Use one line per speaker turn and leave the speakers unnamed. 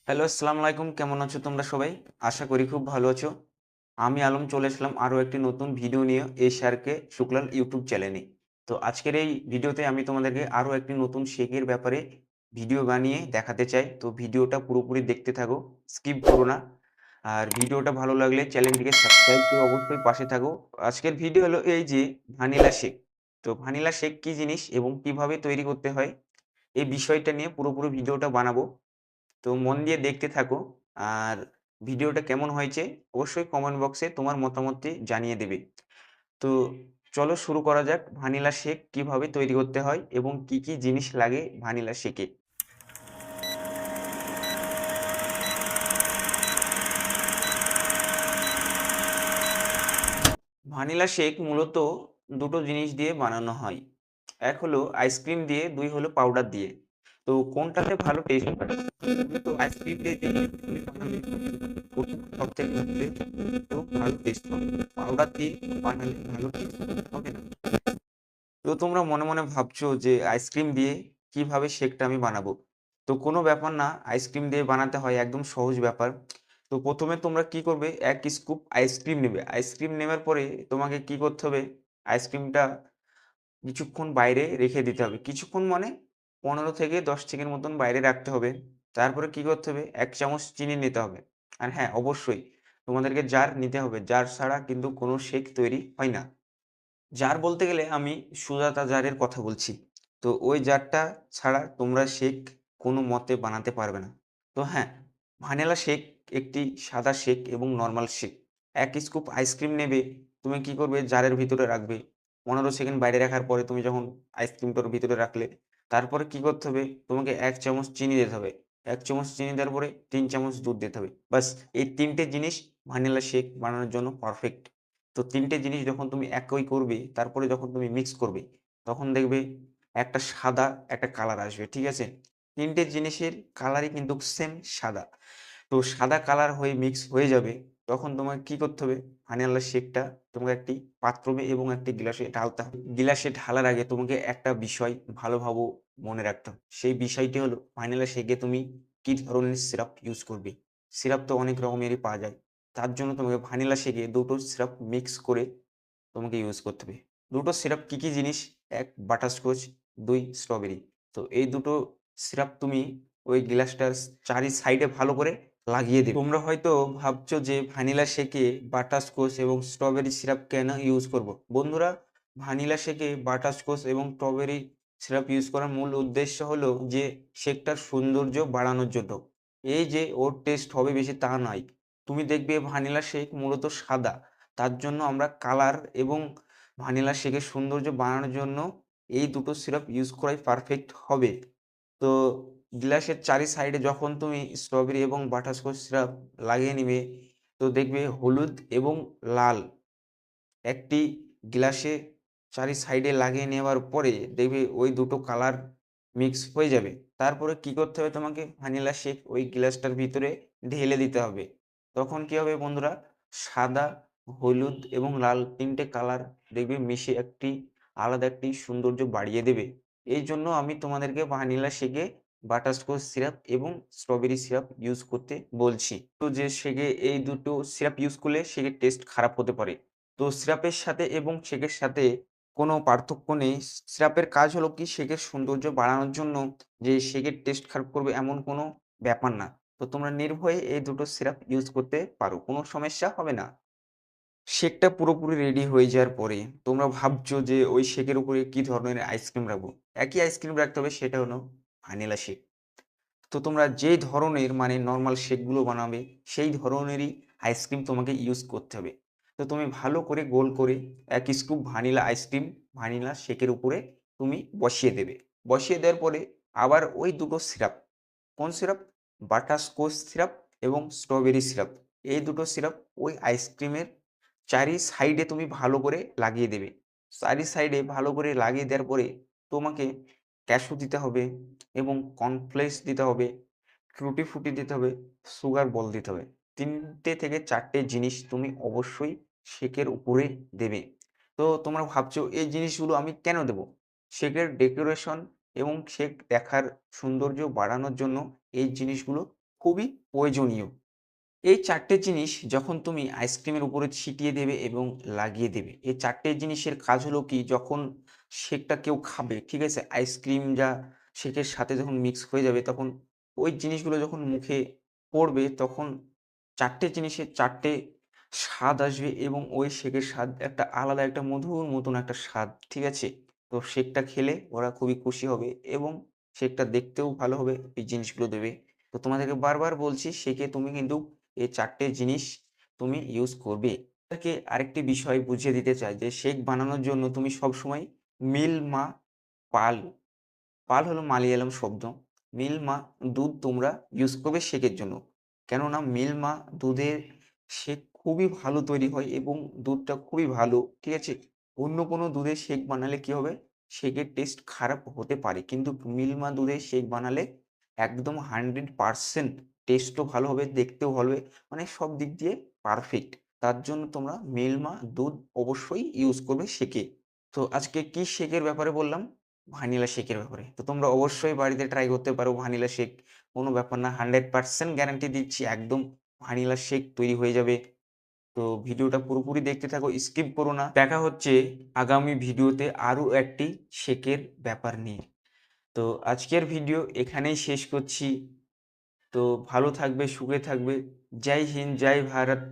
Hello, আসসালামু আলাইকুম। কেমন আছো তোমরা সবাই? আশা করি খুব ভালো আছো। আমি আলম চলে আসলাম আরও একটি নতুন ভিডিও নিয়ে এশআরকে শুক্লাল ইউটিউব চ্যানেলে। তো আজকের এই ভিডিওতে আমি তোমাদেরকে আরও একটি নতুন শেখের ব্যাপারে ভিডিও বানিয়ে দেখাতে চাই। তো ভিডিওটা পুরোপুরি দেখতে থাকো, স্কিপ করো না। আর ভিডিওটা ভালো লাগলে চ্যানেলটিকে সাবস্ক্রাইব করে অবশ্যই পাশে থাকো। আজকের ভিডিও হলো এই যে ভানিলা শেক। তো ভানিলা শেক কী জিনিস এবং কিভাবে তৈরি করতে হয় এই বিষয়টা নিয়ে পুরোপুরি ভিডিওটা বানাবো। তো মন দিয়ে দেখতে থাকো। আর ভিডিওটা কেমন হয়েছে অবশ্যই কমেন্ট বক্সে তোমার মতামতটি জানিয়ে দেবে। তো চলো শুরু করা যাক ভানিলা শেক কিভাবে তৈরি করতে হয় এবং কি কি জিনিস লাগে ভানিলা শেকে। ভানিলা শেক মূলত দুটো জিনিস দিয়ে বানানো হয়। এক হলো আইসক্রিম দিয়ে, দুই হলো পাউডার দিয়ে। তো কোনটাতে ভালো টেস্ট হয়? তো আইসক্রিম দিয়ে যে তুমি বানাবে ওটা সবথেকে হচ্ছে তো ভালো টেস্ট হবে। পাউডার দিয়ে বানালে ভালো টেস্ট হবে না। তো তোমরা মনে মনে ভাবছো যে আইসক্রিম দিয়ে কিভাবে শেকটা আমি বানাবো। তো কোনো ব্যাপার না, আইসক্রিম দিয়ে বানাতে হয়, একদম সহজ ব্যাপার। তো প্রথমে তোমরা কি করবে, এক স্কুপ আইসক্রিম নেবে। আইসক্রিম নেওয়ার পরে তোমাকে কি করতে হবে, আইসক্রিমটা কিছুক্ষণ বাইরে রেখে দিতে হবে। কিছুক্ষণ মানে 15 থেকে 10 সেকেন্ড মতন বাইরে রাখতে হবে। তারপরে কি করতে হবে, ১ চামচ চিনি নিতে হবে। আর হ্যাঁ, অবশ্যই তোমাদেরকে জার নিতে হবে। জার ছাড়া কিন্তু কোনো শেক তৈরি হয় না। জার বলতে গেলে আমি সুজাতা জারের কথা বলছি। তো ওই জারটা ছাড়া তোমরা শেক কোনো মতে বানাতে পারবে না। তো হ্যাঁ, ভ্যানিলা শেক একটি সাদা শেক এবং নরমাল শেক। ১ স্কুপ আইসক্রিম নেবে, তুমি কি করবে জারের ভিতরে রাখবে। ১৫ সেকেন্ড বাইরে রাখার পরে তুমি যখন আইসক্রিমটার ভিতরে রাখলে, তারপরে কি করতে হবে, তোমাকে ১ চামচ চিনি দিতে হবে। ১ চামচ চিনি দেওয়ার পরে ৩ চামচ দুধ দিতে হবে। ব্যাস, এই ৩ টে জিনিস ভ্যানিলা শেক বানানোর জন্য পারফেক্ট। তো ৩ টে জিনিস যখন তুমি একই করবে, তারপরে যখন তুমি মিক্স করবে, তখন দেখবে একটা সাদা একটা কালার আসবে। ঠিক আছে? ৩ টে জিনিসের কালারই কিন্তু সেম সাদা। তো সাদা কালার হয়ে মিক্স হয়ে যাবে, তখন তোমাকে কি করতে হবে, ভ্যানিলা শেকটা তোমাকে একটি পাত্রে এবং একটি গ্লাসে ঢালতে হবে। গ্লাসে ঢালার আগে তোমাকে একটা বিষয় ভালোভাবে মনে রাখতে হবে। সেই বিষয়টি হলো ভ্যানিলা শেকে তুমি কি ধরনের সিরাপ ইউজ করবে। সিরাপ তো অনেক রকমেরই পাওয়া যায়। তার জন্য তোমাকে ভ্যানিলা শেকে ২ টো সিরাপ মিক্স করে তোমাকে ইউজ করতে হবে। ২ টো সিরাপ কি, কি জিনিস? ১ বাটারস্কচ, ২ স্ট্রবেরি। তো এই ২ টো সিরাপ তুমি ওই গ্লাসটার চারি সাইডে ভালো করে লাগিয়ে দেবে। তোমরা হয়তো ভাবছো যে ভ্যানিলা শেকে বাটারস্কচ এবং স্ট্রবেরি সিরাপ কেন ইউজ করব? বন্ধুরা, ভ্যানিলা শেকে বাটারস্কচ এবং স্ট্রবেরি সিরাপ ইউজ করার মূল উদ্দেশ্য হলো যে শেকটার সৌন্দর্য বাড়ানোর জন্য। এই যে ওর টেস্ট হবে বেশি তা নয়। তুমি দেখবে ভ্যানিলা শেক মূলত সাদা। তার জন্য আমরা কালার এবং ভ্যানিলা শেকের সৌন্দর্য বাড়ানোর জন্য এই দুটো সিরাপ ইউজ করাই পারফেক্ট হবে। তো গ্লাসের চারি সাইডে যখন তুমি স্ট্রবেরি এবং বাটারস্কচ সিরাপ লাগিয়ে নিবে, তো দেখবে হলুদ এবং লাল একটি গ্লাসে চারি সাইডে লাগিয়ে নেওয়ার পরে দেখবে ওই দুটো কালার মিক্স হয়ে যাবে। তারপরে কি করতে হবে, তোমাকে ভ্যানিলা শেক ওই গ্লাসটার ভিতরে ঢেলে দিতে হবে। তখন কি হবে বন্ধুরা, সাদা, হলুদ এবং লাল ৩ টে কালার দেখবে মিশে একটি আলাদা একটি সৌন্দর্য বাড়িয়ে দেবে। এই জন্য আমি তোমাদেরকে ভ্যানিলা শেকে বাটারস্কচ সিরাপ এবং স্ট্রবেরি সিরাপ ইউজ করতে বলছি। তো যে শেকে এই দুটো সিরাপ ইউজ করলে শেকের টেস্ট খারাপ হতে পারে। তো সিরাপের সাথে এবং শেকের সাথে কোনো পার্থক্য নেই। সিরাপের কাজ হলো কি শেকের সৌন্দর্য বাড়ানোর জন্য, যে শেকের টেস্ট খারাপ করবে এমন কোনো ব্যাপার না। তো তোমরা নির্ভয়ে এই দুটো সিরাপ ইউজ করতে পারো। কোনো সমস্যা হবে না। শেকটা পুরোপুরি রেডি হয়ে যাওয়ার পরে তোমরা ভাবছো যে ওই শেকের উপরে কি ধরনের আইসক্রিম রাখবো। একই আইসক্রিম রাখতে হবে, সেটা হলো ভ্যানিলা শেক। তো তোমরা যেই ধরনের মানে নরমাল শেকগুলো বানাবে, সেই ধরনেরই আইসক্রিম তোমাকে ইউজ করতে হবে। তো তুমি ভালো করে গোল করে ১ স্কুপ ভ্যানিলা আইসক্রিম ভ্যানিলা শেকের উপরে তুমি বসিয়ে দেবে। বসিয়ে দেওয়ার পরে আবার ওই দুটো সিরাপ, কোন সিরাপ? বাটারস্কচ সিরাপ এবং স্ট্রবেরি সিরাপ। এই দুটো সিরাপ ওই আইসক্রিমের চারি সাইডে তুমি ভালো করে লাগিয়ে দেবে। চারি সাইডে ভালো করে লাগিয়ে দেওয়ার পরে তোমাকে ক্যাশু দিতে হবে এবং কর্নফ্লেক্স দিতে হবে, টুটি ফ্রুটি দিতে হবে, সুগার বল দিতে হবে। ৩ টে থেকে ৪ টে জিনিস তুমি অবশ্যই শেকের উপরে দেবে। তো তোমরা ভাবছো এই জিনিসগুলো আমি কেন দেবো? শেকের ডেকোরেশন এবং শেক দেখার সৌন্দর্য বাড়ানোর জন্য এই জিনিসগুলো খুবই প্রয়োজনীয়। এই ৪ টে জিনিস যখন তুমি আইসক্রিমের উপরে ছিটিয়ে দেবে এবং লাগিয়ে দেবে। এই ৪ টে জিনিসের কাজ হলো কি, যখন শেকটা কেউ খাবে, ঠিক আছে? আইসক্রিম যা শেকের সাথে যখন মিক্স হয়ে যাবে, তখন ওই জিনিসগুলো যখন মুখে পড়বে, তখন ৪ টে জিনিসের ৪ টে স্বাদ আসবে এবং ওই শেকের স্বাদ একটা আলাদা, একটা মধুর মতন একটা স্বাদ, ঠিক আছে? তো শেকটা খেলে ওরা খুবই খুশি হবে এবং শেকটা দেখতেও ভালো হবে, এই জিনিসগুলো দেবে। তো তোমাদেরকে বারবার বলছি, শেকে তুমি কিন্তু এই ৪ টে জিনিস তুমি ইউজ করবে। আপনাকে আরেকটি বিষয় বুঝিয়ে দিতে চাই যে শেক বানানোর জন্য তুমি সবসময় মিল-মা, পাল, পাল হলো মালয়ালম শব্দ। মিল-মা দুধ তোমরা ইউজ করবে শেকের জন্য। কেননা মিল-মা দুধের শেক খুবই ভালো তৈরি হয় এবং দুধটা খুবই ভালো, ঠিক আছে? অন্য কোনো দুধের শেক বানালে কি হবে? শেকের টেস্ট খারাপ হতে পারে। কিন্তু মিল-মা দুধের শেক বানালে একদম 100% টেস্টও ভালো হবে, দেখতেও ভালো হবে, মানে সব দিক দিয়ে পারফেক্ট। তার জন্য তোমরা মিল-মা দুধ অবশ্যই ইউজ করবে শেকে। তো আজকে কি শেকের ব্যাপারে বললাম? ভানিলা শেকের ব্যাপারে। তো তোমরা অবশ্যই বাড়িতে ট্রাই করতে পারো ভানিলা শেক। কোনো ব্যাপার না, 100% গ্যারান্টি দিচ্ছি একদম ভানিলা শেক তৈরি হয়ে যাবে। তো ভিডিওটা পুরোপুরি দেখতে থাকো, স্কিপ করো না। দেখা হচ্ছে আগামী ভিডিওতে আরো একটি শেকের ব্যাপার নিয়ে। তো আজকের ভিডিও এখানেই শেষ করছি। তো ভালো থাকবে, সুখে থাকবে। জয় হিন্দ, জয় ভারত।